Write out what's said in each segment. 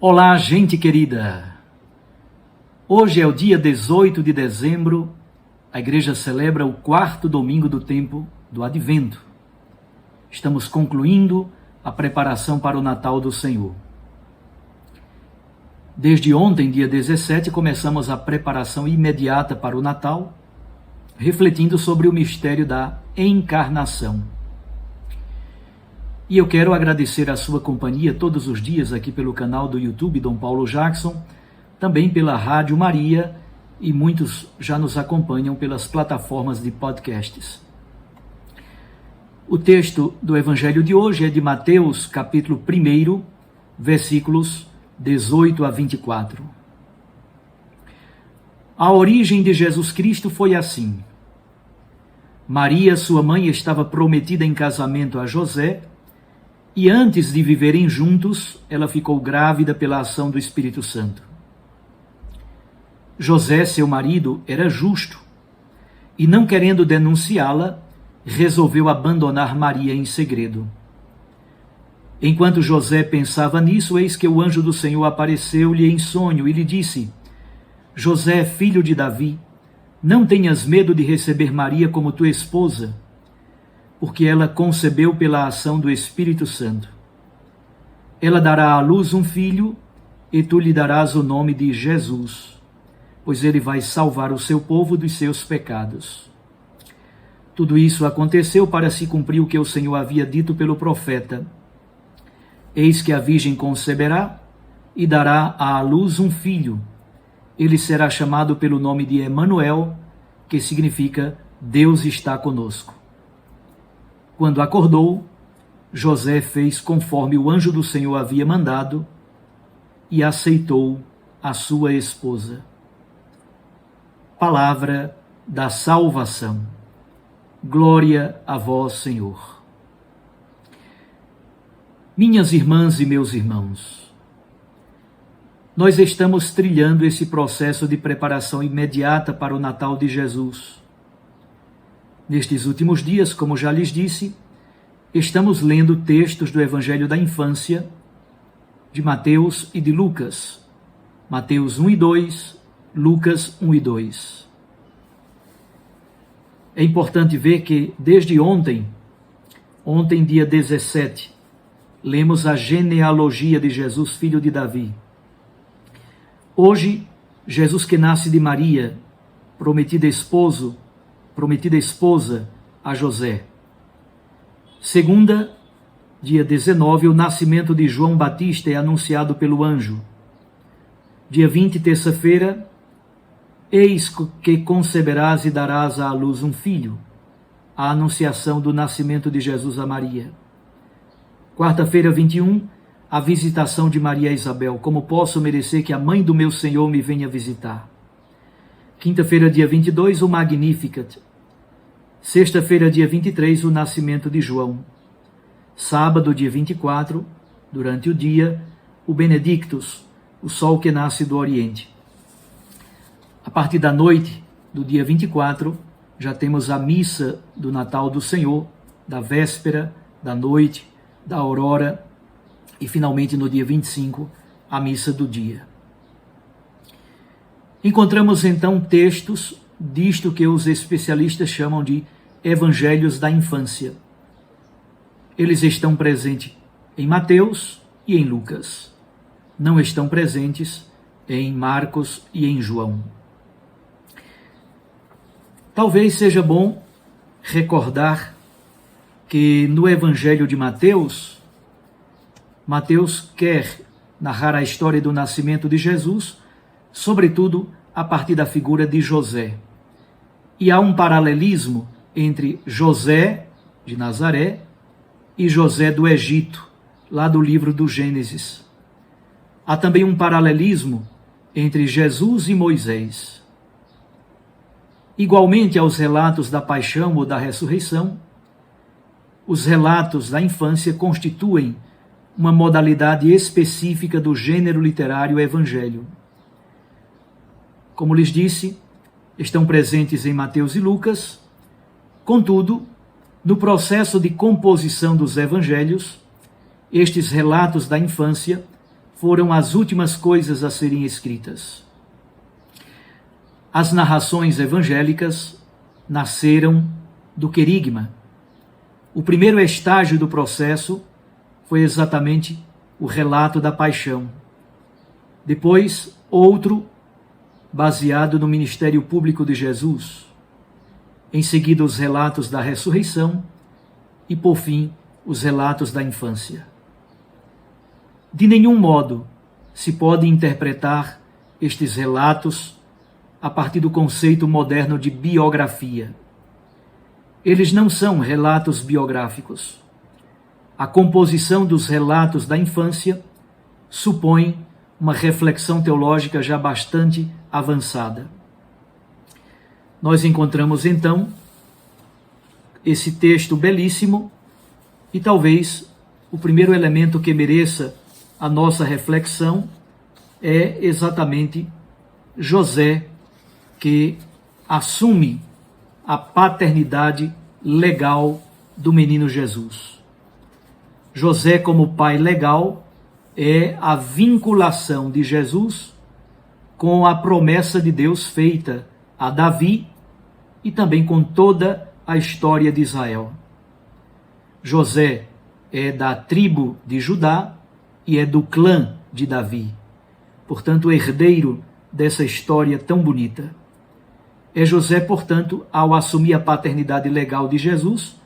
Olá, gente querida! Hoje é o dia 18 de dezembro, a igreja celebra o 4º domingo do tempo do Advento. Estamos concluindo a preparação para o Natal do Senhor. Desde ontem, dia 17, começamos a preparação imediata para o Natal, refletindo sobre o mistério da encarnação. E eu quero agradecer a sua companhia todos os dias aqui pelo canal do YouTube Dom Paulo Jackson, também pela Rádio Maria, e muitos já nos acompanham pelas plataformas de podcasts. O texto do Evangelho de hoje é de Mateus, capítulo 1, versículos 18 a 24. A origem de Jesus Cristo foi assim. Maria, sua mãe, estava prometida em casamento a José, e antes de viverem juntos, ela ficou grávida pela ação do Espírito Santo. José, seu marido, era justo, e não querendo denunciá-la, resolveu abandonar Maria em segredo. Enquanto José pensava nisso, eis que o anjo do Senhor apareceu-lhe em sonho e lhe disse: José, filho de Davi, não tenhas medo de receber Maria como tua esposa, porque ela concebeu pela ação do Espírito Santo. Ela dará à luz um filho, e tu lhe darás o nome de Jesus, pois ele vai salvar o seu povo dos seus pecados. Tudo isso aconteceu para se cumprir o que o Senhor havia dito pelo profeta: Eis que a virgem conceberá e dará à luz um filho. Ele será chamado pelo nome de Emanuel, que significa Deus está conosco. Quando acordou, José fez conforme o anjo do Senhor havia mandado e aceitou a sua esposa. Palavra da salvação. Glória a vós, Senhor. Minhas irmãs e meus irmãos, nós estamos trilhando esse processo de preparação imediata para o Natal de Jesus. Nestes últimos dias, como já lhes disse, estamos lendo textos do Evangelho da Infância, de Mateus e de Lucas. Mateus 1 e 2, Lucas 1 e 2. É importante ver que desde ontem, dia 17, lemos a genealogia de Jesus, filho de Davi. Hoje, Jesus que nasce de Maria, prometida esposa a José. Segunda, dia 19, o nascimento de João Batista é anunciado pelo anjo. Dia 20, terça-feira, eis que conceberás e darás à luz um filho, a anunciação do nascimento de Jesus a Maria. Quarta-feira, 21, a visitação de Maria a Isabel. Como posso merecer que a mãe do meu Senhor me venha visitar? Quinta-feira, dia 22, o Magnificat. Sexta-feira, dia 23, o nascimento de João. Sábado, dia 24, durante o dia, o Benedictus, o sol que nasce do Oriente. A partir da noite do dia 24, já temos a missa do Natal do Senhor, da véspera, da noite, da aurora e, finalmente, no dia 25, a missa do dia. Encontramos, então, textos disto que os especialistas chamam de evangelhos da infância. Eles estão presentes em Mateus e em Lucas. Não estão presentes em Marcos e em João. Talvez seja bom recordar que no Evangelho de Mateus quer narrar a história do nascimento de Jesus, sobretudo a partir da figura de José. E há um paralelismo entre José de Nazaré e José do Egito, lá do livro do Gênesis. Há também um paralelismo entre Jesus e Moisés. Igualmente aos relatos da paixão ou da ressurreição, os relatos da infância constituem uma modalidade específica do gênero literário evangelho. Como lhes disse, estão presentes em Mateus e Lucas. Contudo, no processo de composição dos evangelhos, estes relatos da infância foram as últimas coisas a serem escritas. As narrações evangélicas nasceram do querigma. O primeiro estágio do processo foi exatamente o relato da paixão. Depois, outro, baseado no ministério público de Jesus. Em seguida, os relatos da ressurreição e, por fim, os relatos da infância. De nenhum modo se pode interpretar estes relatos a partir do conceito moderno de biografia. Eles não são relatos biográficos. A composição dos relatos da infância supõe uma reflexão teológica já bastante avançada. Nós encontramos, então, esse texto belíssimo e talvez o primeiro elemento que mereça a nossa reflexão é exatamente José, que assume a paternidade legal do menino Jesus. José, como pai legal, é a vinculação de Jesus com a promessa de Deus feita a Davi e também com toda a história de Israel. José é da tribo de Judá e é do clã de Davi, portanto, herdeiro dessa história tão bonita. É José, portanto, ao assumir a paternidade legal de Jesus,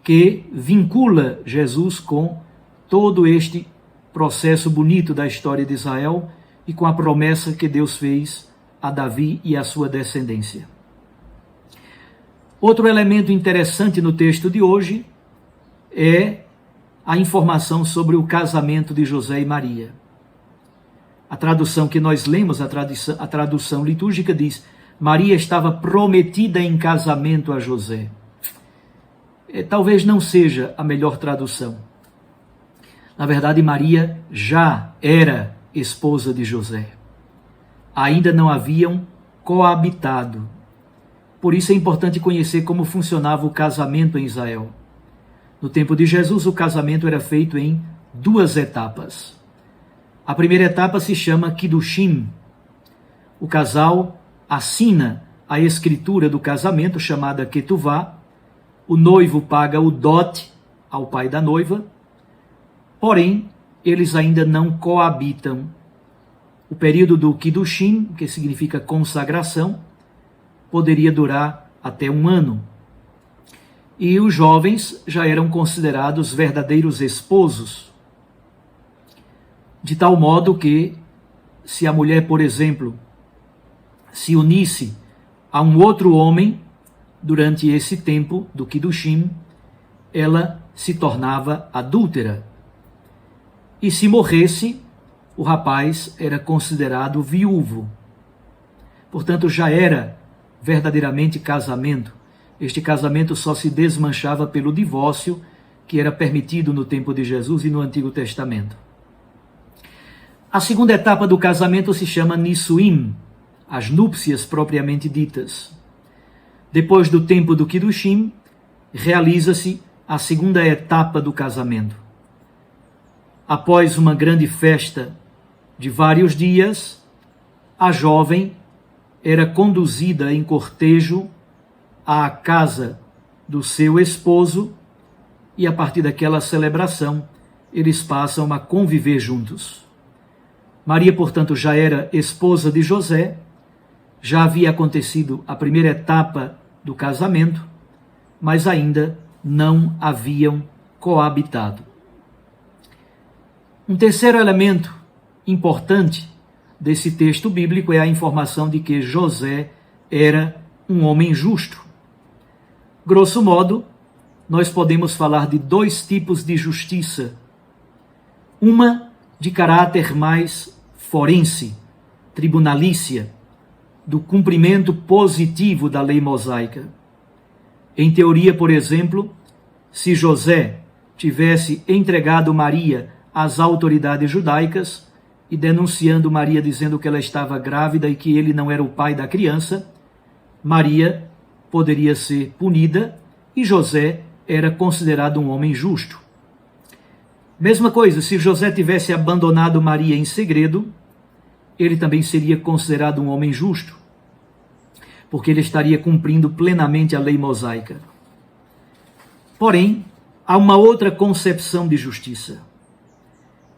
que vincula Jesus com todo este processo bonito da história de Israel e com a promessa que Deus fez a Davi e a sua descendência. Outro elemento interessante no texto de hoje é a informação sobre o casamento de José e Maria. A tradução que nós lemos, a tradução litúrgica diz: Maria estava prometida em casamento a José. Talvez não seja a melhor tradução. Na verdade, Maria já era esposa de José. Ainda não haviam coabitado. Por isso é importante conhecer como funcionava o casamento em Israel. No tempo de Jesus, o casamento era feito em 2 etapas. A primeira etapa se chama Kiddushim. O casal assina a escritura do casamento, chamada Ketuvá. O noivo paga o dote ao pai da noiva, porém, eles ainda não coabitam. O período do Kiddushim, que significa consagração, poderia durar até 1 ano. E os jovens já eram considerados verdadeiros esposos, de tal modo que, se a mulher, por exemplo, se unisse a um outro homem, durante esse tempo do Kiddushim, ela se tornava adúltera. E se morresse, o rapaz era considerado viúvo. Portanto, já era verdadeiramente casamento. Este casamento só se desmanchava pelo divórcio, que era permitido no tempo de Jesus e no Antigo Testamento. A segunda etapa do casamento se chama Nisuim, as núpcias propriamente ditas. Depois do tempo do Kiddushim, realiza-se a segunda etapa do casamento. Após uma grande festa de vários dias, a jovem era conduzida em cortejo à casa do seu esposo e, a partir daquela celebração, eles passam a conviver juntos. Maria, portanto, já era esposa de José, já havia acontecido a primeira etapa do casamento, mas ainda não haviam coabitado. Um terceiro elemento importante desse texto bíblico é a informação de que José era um homem justo. Grosso modo, nós podemos falar de 2 tipos de justiça. Uma de caráter mais forense, tribunalícia, do cumprimento positivo da lei mosaica. Em teoria, por exemplo, se José tivesse entregado Maria às autoridades judaicas e denunciando Maria dizendo que ela estava grávida e que ele não era o pai da criança, Maria poderia ser punida e José era considerado um homem justo. Mesma coisa, se José tivesse abandonado Maria em segredo, ele também seria considerado um homem justo, porque ele estaria cumprindo plenamente a lei mosaica. Porém, há uma outra concepção de justiça.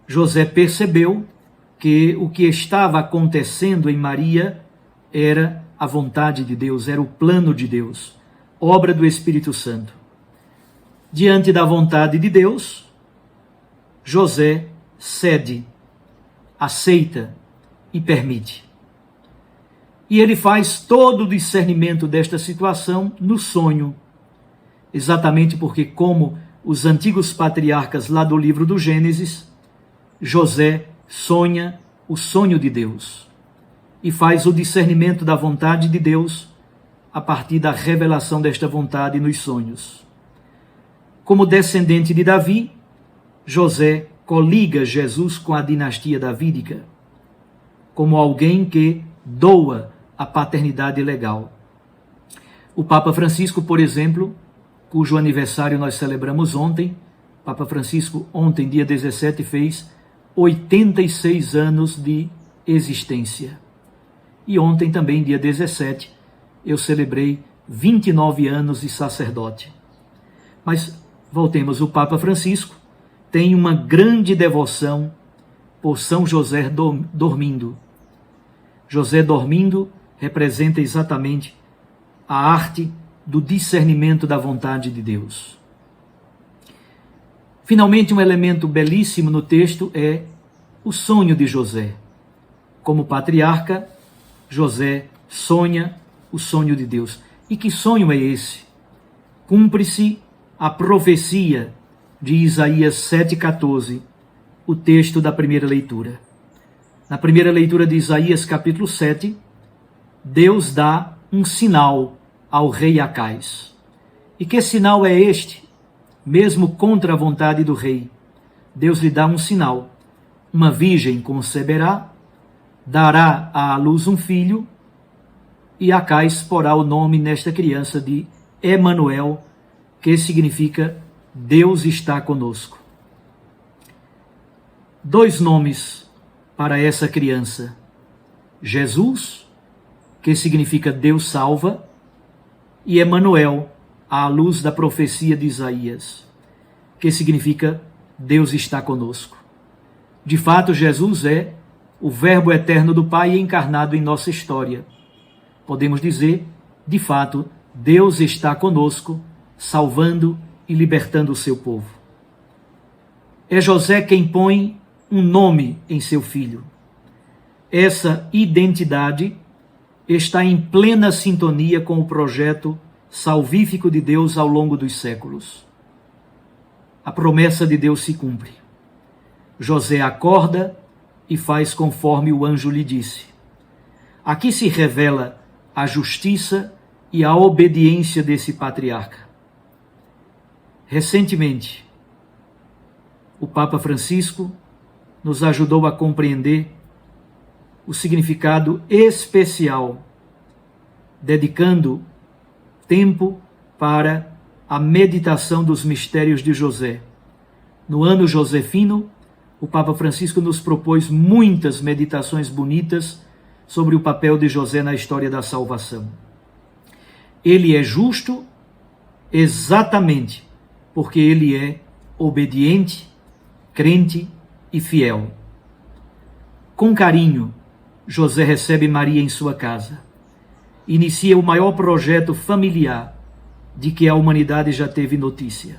José percebeu que o que estava acontecendo em Maria era a vontade de Deus, era o plano de Deus, obra do Espírito Santo. Diante da vontade de Deus, José cede, aceita e permite. E ele faz todo o discernimento desta situação no sonho, exatamente porque, como os antigos patriarcas lá do livro do Gênesis, José sonha o sonho de Deus e faz o discernimento da vontade de Deus a partir da revelação desta vontade nos sonhos. Como descendente de Davi, José coliga Jesus com a dinastia davídica, como alguém que doa a paternidade legal. O Papa Francisco, por exemplo, cujo aniversário nós celebramos ontem, Papa Francisco ontem, dia 17, fez 86 anos de existência. E ontem também, dia 17, eu celebrei 29 anos de sacerdote. Mas voltemos, o Papa Francisco tem uma grande devoção por São José dormindo. José dormindo representa exatamente a arte do discernimento da vontade de Deus. Finalmente, um elemento belíssimo no texto é o sonho de José. Como patriarca, José sonha o sonho de Deus. E que sonho é esse? Cumpre-se a profecia de Isaías 7,14, o texto da primeira leitura. Na primeira leitura de Isaías, capítulo 7, Deus dá um sinal ao rei Acais. E que sinal é este? Mesmo contra a vontade do rei, Deus lhe dá um sinal. Uma virgem conceberá, dará à luz um filho, e Acais porá o nome nesta criança de Emanuel, que significa Deus está conosco. Dois nomes para essa criança: Jesus, que significa Deus salva, e Emanuel, à luz da profecia de Isaías, que significa Deus está conosco. De fato, Jesus é o Verbo eterno do Pai encarnado em nossa história. Podemos dizer, de fato, Deus está conosco, salvando e libertando o seu povo. É José quem põe um nome em seu filho. Essa identidade está em plena sintonia com o projeto salvífico de Deus ao longo dos séculos. A promessa de Deus se cumpre. José acorda e faz conforme o anjo lhe disse. Aqui se revela a justiça e a obediência desse patriarca. Recentemente, o Papa Francisco nos ajudou a compreender o significado especial, dedicando tempo para a meditação dos mistérios de José. No ano josefino, o Papa Francisco nos propôs muitas meditações bonitas sobre o papel de José na história da salvação. Ele é justo exatamente porque ele é obediente, crente e fiel. Com carinho, José recebe Maria em sua casa. Inicia o maior projeto familiar de que a humanidade já teve notícia.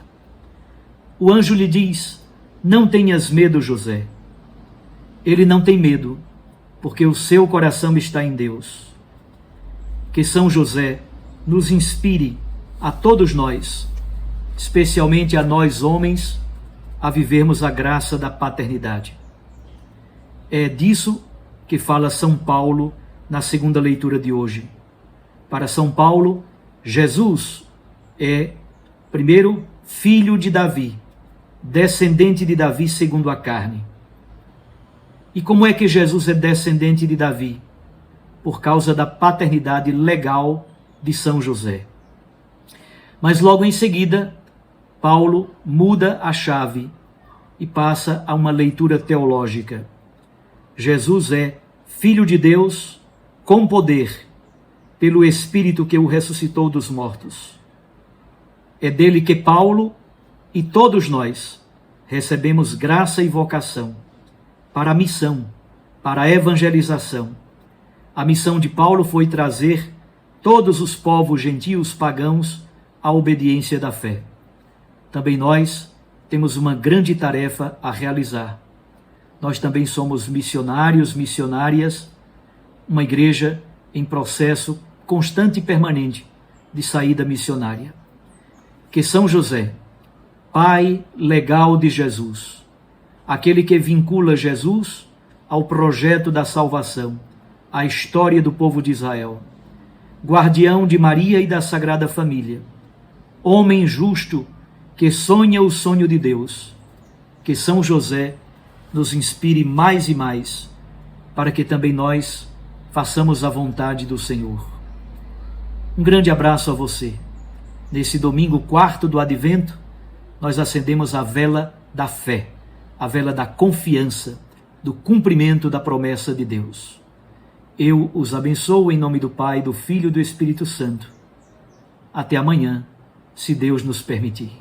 O anjo lhe diz: não tenhas medo, José. Ele não tem medo, porque o seu coração está em Deus. Que São José nos inspire a todos nós, especialmente a nós homens, a vivermos a graça da paternidade. É disso que fala São Paulo na segunda leitura de hoje. Para São Paulo, Jesus é, primeiro, filho de Davi, descendente de Davi segundo a carne. E como é que Jesus é descendente de Davi? Por causa da paternidade legal de São José. Mas logo em seguida, Paulo muda a chave e passa a uma leitura teológica. Jesus é Filho de Deus com poder, pelo Espírito que o ressuscitou dos mortos. É dele que Paulo e todos nós recebemos graça e vocação para a missão, para a evangelização. A missão de Paulo foi trazer todos os povos gentios pagãos à obediência da fé. Também nós temos uma grande tarefa a realizar. Nós também somos missionários, missionárias, uma igreja em processo constante e permanente de saída missionária. Que São José, pai legal de Jesus, aquele que vincula Jesus ao projeto da salvação, à história do povo de Israel, guardião de Maria e da Sagrada Família, homem justo que sonha o sonho de Deus, que São José nos inspire mais e mais, para que também nós façamos a vontade do Senhor. Um grande abraço a você. Nesse domingo 4º do Advento, nós acendemos a vela da fé, a vela da confiança, do cumprimento da promessa de Deus. Eu os abençoo em nome do Pai, do Filho e do Espírito Santo. Até amanhã, se Deus nos permitir.